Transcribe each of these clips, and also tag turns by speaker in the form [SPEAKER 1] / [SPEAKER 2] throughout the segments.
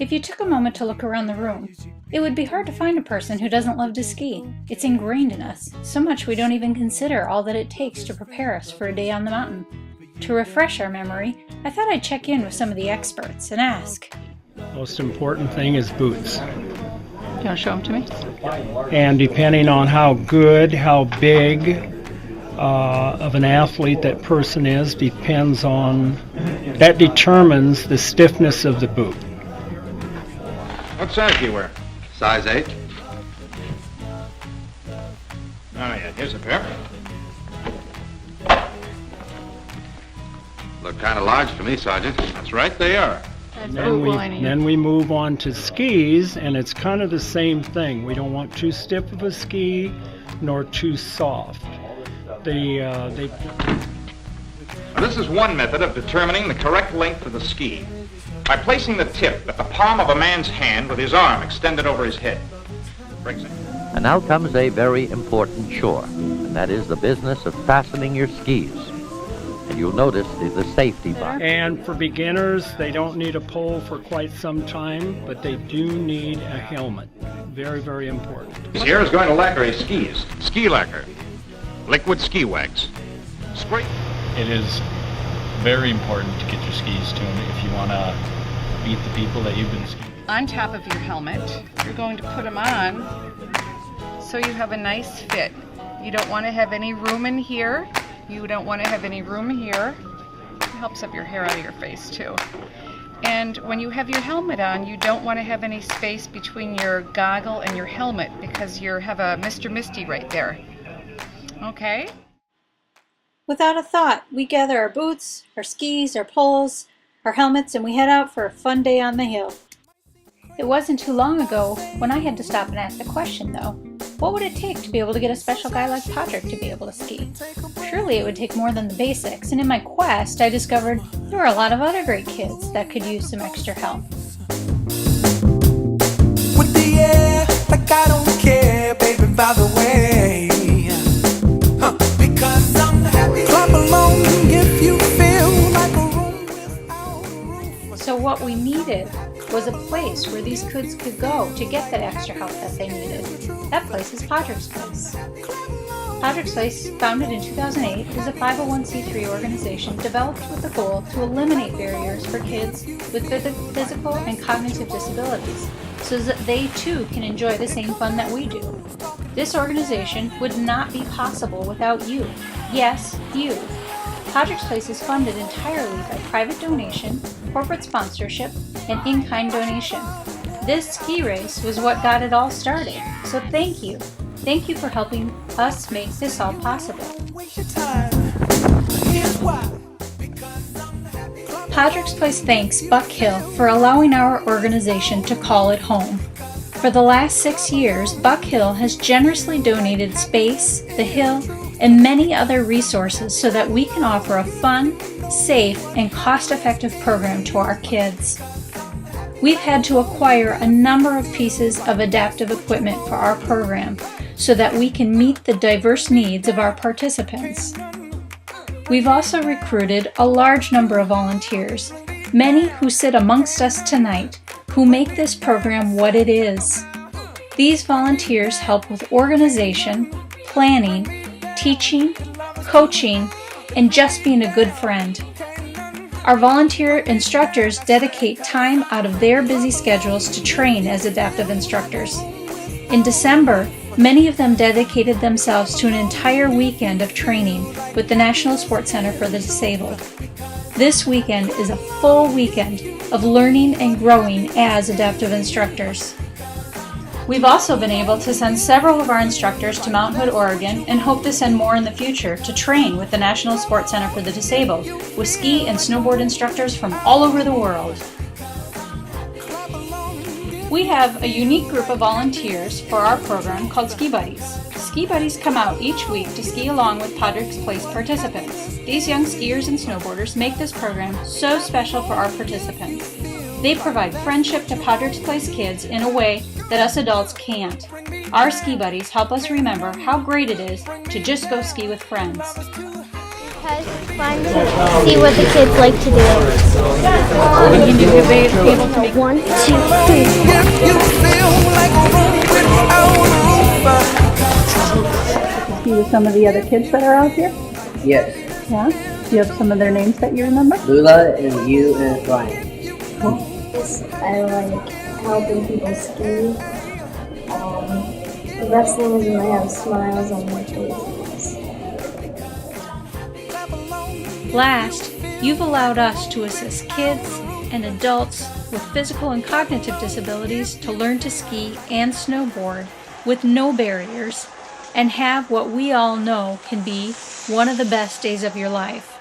[SPEAKER 1] If you took a moment to look around the room, it would be hard to find a person who doesn't love to ski. It's ingrained in us, so much we don't even consider all that it takes to prepare us for a day on the mountain. To refresh our memory, I thought I'd check in with some of the experts and ask.
[SPEAKER 2] Most important thing is boots.
[SPEAKER 1] You want to show them to me?
[SPEAKER 2] And depending on how good, how big of an athlete that person is, that determines the stiffness of the boot.
[SPEAKER 3] What size do you wear?
[SPEAKER 4] Size 8.
[SPEAKER 3] Oh, yeah, here's a pair.
[SPEAKER 4] Look kind of large for me, Sergeant.
[SPEAKER 3] That's right, they are.
[SPEAKER 2] Then we move on to skis, and it's kind of the same thing. We don't want too stiff of a ski, nor too soft.
[SPEAKER 3] Now, this is one method of determining the correct length of the ski. By placing the tip at the palm of a man's hand with his arm extended over his head. Brings it.
[SPEAKER 5] And now comes a very important chore, and that is the business of fastening your skis. And you'll notice the safety box.
[SPEAKER 2] And for beginners, they don't need a pole for quite some time, but they do need a helmet. Very, very important.
[SPEAKER 3] Here is going to lacquer his skis. Ski lacquer. Liquid ski wax. Scrape.
[SPEAKER 6] It is very important to get your skis tuned if you want to beat the people that you've been skiing.
[SPEAKER 7] On top of your helmet, you're going to put them on so you have a nice fit. You don't want to have any room in here. You don't want to have any room here. It helps up your hair out of your face too. And when you have your helmet on, you don't want to have any space between your goggle and your helmet because you have a Mr. Misty right there. Okay?
[SPEAKER 1] Without a thought, we gather our boots, our skis, our poles, our helmets, and we head out for a fun day on the hill. It wasn't too long ago when I had to stop and ask the question though, what would it take to be able to get a special guy like Padraig to be able to ski? Surely it would take more than the basics, and in my quest I discovered there were a lot of other great kids that could use some extra help.
[SPEAKER 8] With the air, like I don't care, baby, by the way. Because I'm happy. Clap along if you feel like a room without a roof.
[SPEAKER 1] So what we needed was a place where these kids could go to get that extra help that they needed. That place is Padraig's Place. Padraig's Place, founded in 2008, is a 501c3 organization developed with the goal to eliminate barriers for kids with physical and cognitive disabilities so that they too can enjoy the same fun that we do. This organization would not be possible without you. Yes, you. Padraig's Place is funded entirely by private donation, corporate sponsorship, and in-kind donation. This ski race was what got it all started, so thank you. Thank you for helping us make this all possible. Padraig's Place thanks Buck Hill for allowing our organization to call it home. For the last 6 years, Buck Hill has generously donated space, the hill, and many other resources so that we can offer a fun, safe, and cost-effective program to our kids. We've had to acquire a number of pieces of adaptive equipment for our program so that we can meet the diverse needs of our participants. We've also recruited a large number of volunteers, many who sit amongst us tonight, who make this program what it is. These volunteers help with organization, planning, teaching, coaching, and just being a good friend. Our volunteer instructors dedicate time out of their busy schedules to train as adaptive instructors. In December, many of them dedicated themselves to an entire weekend of training with the National Sports Center for the Disabled. This weekend is a full weekend of learning and growing as adaptive instructors. We've also been able to send several of our instructors to Mount Hood, Oregon, and hope to send more in the future to train with the National Sports Center for the Disabled with ski and snowboard instructors from all over the world. We have a unique group of volunteers for our program called Ski Buddies. Ski Buddies come out each week to ski along with Padraig's Place participants. These young skiers and snowboarders make this program so special for our participants. They provide friendship to Padraig's Place kids in a way that us adults can't. Our ski buddies help us remember how great it is to just go ski with friends.
[SPEAKER 9] Because it's fun to see what the kids like to do.
[SPEAKER 1] And you'll be able to make
[SPEAKER 9] 1, 2, 3.
[SPEAKER 8] If you feel like a room without a roof.
[SPEAKER 1] see with some of the other kids that are out here?
[SPEAKER 10] Yes.
[SPEAKER 1] Yeah? Do you have some of their names that you remember?
[SPEAKER 10] Lula and you and Brian.
[SPEAKER 9] I like helping people ski. The best thing is when they have smiles on their faces.
[SPEAKER 1] Last, you've allowed us to assist kids and adults with physical and cognitive disabilities to learn to ski and snowboard with no barriers and have what we all know can be one of the best days of your life.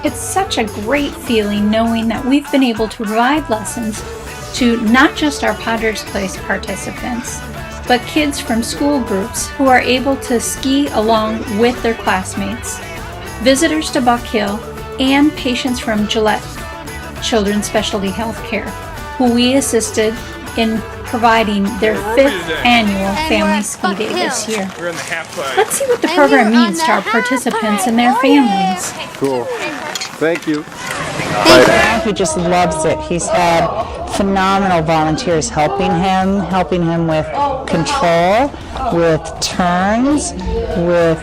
[SPEAKER 1] It's such a great feeling knowing that we've been able to provide lessons to not just our Padraig's Place participants, but kids from school groups who are able to ski along with their classmates, visitors to Buck Hill, and patients from Gillette Children's Specialty Healthcare, who we assisted in providing their 5th annual Family Ski Day this year. Let's see what the program means to our participants and their families.
[SPEAKER 11] Cool. Thank you.
[SPEAKER 12] He just loves it. He's had phenomenal volunteers helping him with control, with turns, with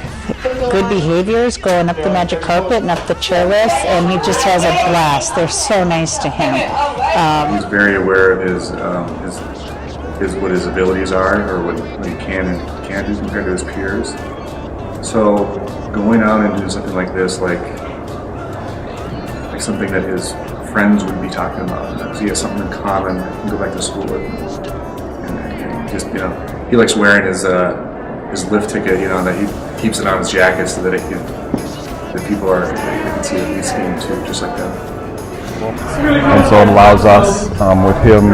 [SPEAKER 12] good behaviors, going up the magic carpet and up the chairlifts, and he just has a blast. They're so nice to him.
[SPEAKER 13] He's very aware of what his abilities are, or what he can and can't do compared to his peers. So going out and doing something like this, like something that his friends would be talking about, because he has something in common and can go back to school with, and just, he likes wearing his lift ticket, that he keeps it on his jacket so that people can see that he's skiing too, just like that.
[SPEAKER 14] possible. And so it allows us, with him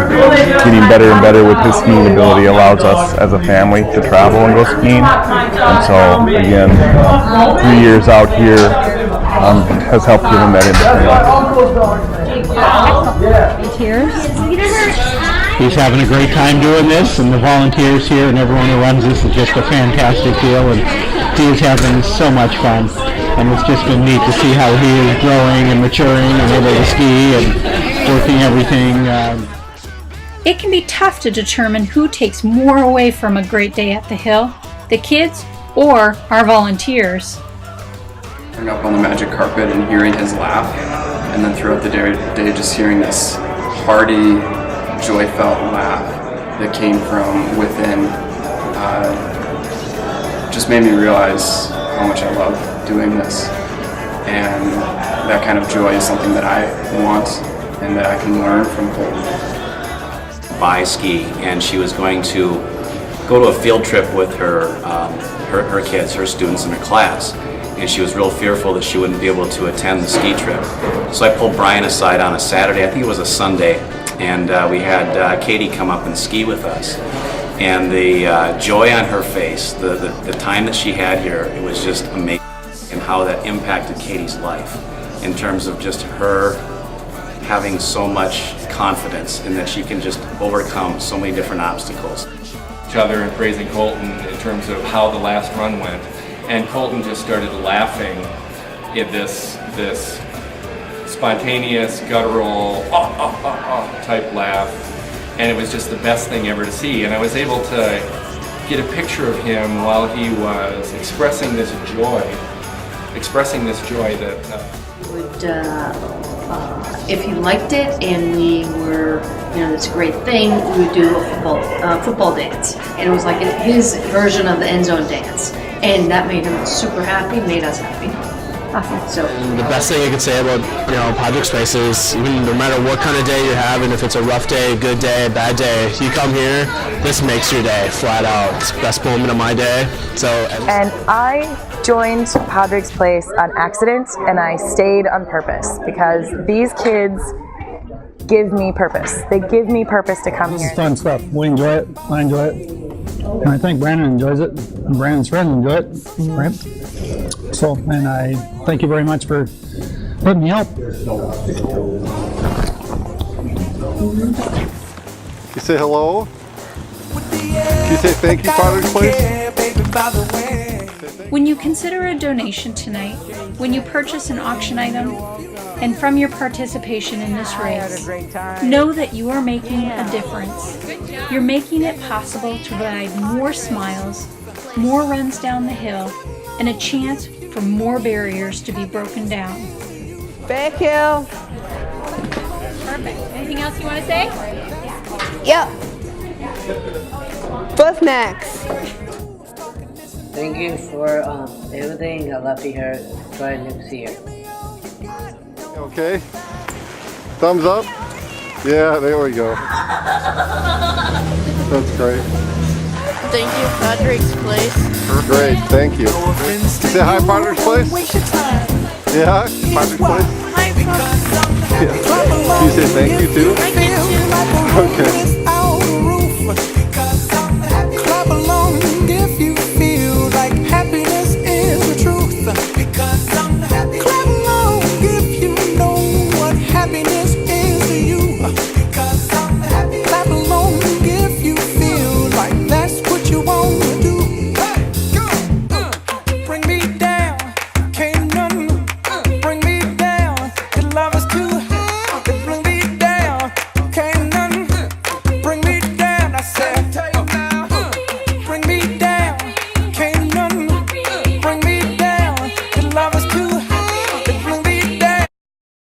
[SPEAKER 14] getting better and better with his skiing ability, allows us as a family to travel and go skiing. And so, again, 3 years out here has helped give him that
[SPEAKER 15] He's having a great time doing this, and the volunteers here and everyone who runs this is just a fantastic deal, and he is having so much fun. And it's just been neat to see how he is growing and maturing and able to ski and working everything.
[SPEAKER 1] It can be tough to determine who takes more away from a great day at the hill, the kids or our volunteers.
[SPEAKER 16] Turning up on the magic carpet and hearing his laugh, and then throughout the day just hearing this hearty, joy-felt laugh that came from within just made me realize how much I love doing this, and that kind of joy is something that I want and that I can learn from Colton.
[SPEAKER 17] Buy ski, and she was going to go to a field trip with her kids, her students in her class, and she was real fearful that she wouldn't be able to attend the ski trip. So I pulled Brian aside on a Saturday, I think it was a Sunday, and we had Katie come up and ski with us. And the joy on her face, the time that she had here, it was just amazing, and how that impacted Katie's life in terms of just her having so much confidence in that she can just overcome so many different obstacles.
[SPEAKER 18] Each other and praising Colton in terms of how the last run went. And Colton just started laughing at this spontaneous, guttural, type laugh. And it was just the best thing ever to see. And I was able to get a picture of him while he was expressing this joy that...
[SPEAKER 19] if he liked it and we were, it's a great thing, we would do a football dance. And it was like his version of the end zone dance. And that made him super happy, made us happy. Awesome. So
[SPEAKER 20] the best thing I can say about Padraig's Place is, even no matter what kind of day you're having, if it's a rough day, a good day, a bad day, you come here, this makes your day flat out. It's the best moment of my day.
[SPEAKER 21] And I joined Padraig's Place on accident, and I stayed on purpose because these kids give me purpose. They give me purpose to come here.
[SPEAKER 22] This is fun stuff. We enjoy it. I enjoy it. And I think Brandon enjoys it. And Brandon's friends enjoy it. Right? So, and I thank you very much for letting me help.
[SPEAKER 11] You say hello? Can you say thank you, Padraig's Place?
[SPEAKER 1] When you consider a donation tonight, when you purchase an auction item, and from your participation in this race, know that you are making a difference. You're making it possible to provide more smiles, more runs down the hill, and a chance for more barriers to be broken down.
[SPEAKER 23] Thank you.
[SPEAKER 24] Perfect. Anything else you want to say?
[SPEAKER 23] Yep. What's next?
[SPEAKER 10] Thank you for everything. I love you here. Try next year.
[SPEAKER 11] Okay. Thumbs up? Yeah, there we go. That's great.
[SPEAKER 23] Thank you, Padraig's Place.
[SPEAKER 11] Great, thank you. You say hi, Padraig's Place? Yeah, Padraig's Place?
[SPEAKER 23] Hi,
[SPEAKER 11] Yeah. Can you say thank you too?
[SPEAKER 23] Thank you.
[SPEAKER 11] Okay.